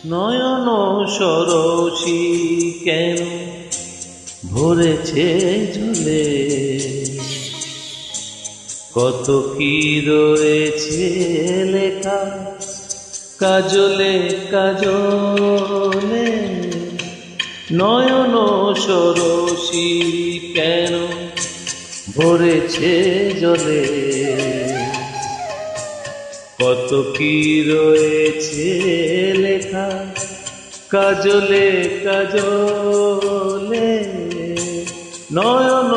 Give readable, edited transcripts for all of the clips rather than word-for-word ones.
নয়ন সরসী কেন ভরেছে জলে, কত কি রয়েছে লেখা কাজলে কাজলে। নয়ন সরসী কেন ভরেছে জলে, কত কি রয়েছে লেখা কাজলে কাজলে। নয়ন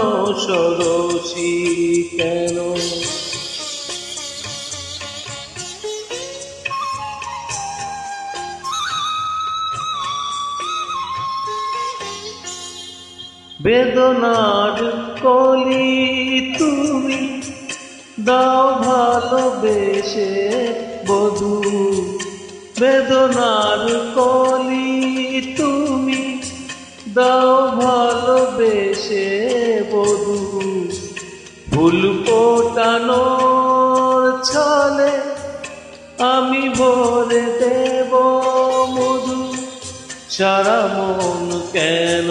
সরসী কেন। বেদনার কলি তুমি দাও ভালোবেসে বধূ, বেদনার কলি তুমি দাও ভালোবেসে বধূ। ফুল ফোটানোর ছলে আমি ভরে দেব মধু। সারা মন কেন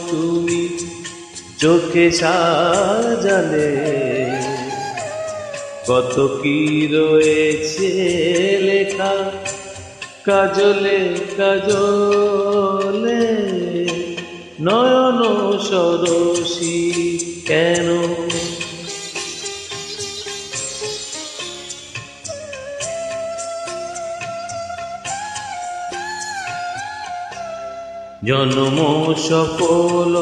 তুমি চোখে সাজালে, কত কি রয়েছে লেখা কাজলে কাজলে। নয়ন সরসী কেন। জন্ম সফল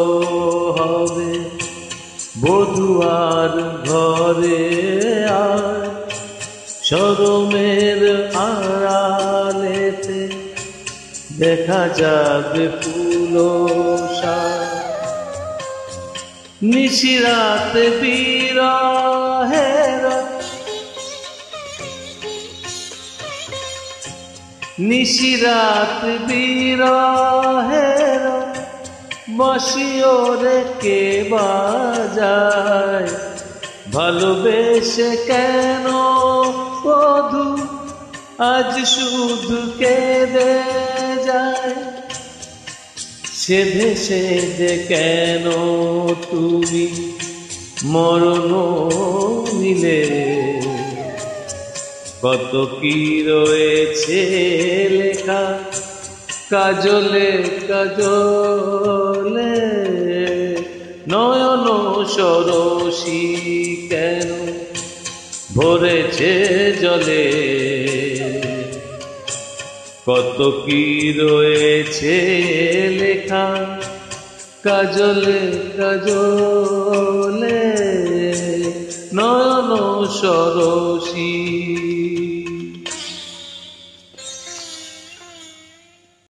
হবে বধুয়ার ঘরে, আর শরমের আড়ালেতে দেখা যাবে ফুলসার। নিশিরাত বিরহের, নিশিরাত বিরহের বাঁশিও রে কে বাজায়। ভালোবেসে কেন বধূ আজ শুধু কেঁদে যায়। সেধে সেধে কেন তুমি মরণ নিলে, কত কি রয়েছে লেখা কাজলে কাজলে। নয়ন সরসী কেন ভরেছে জলে, কত কি রয়েছে লেখা কাজলে কাজলে। নয়ন সরসী।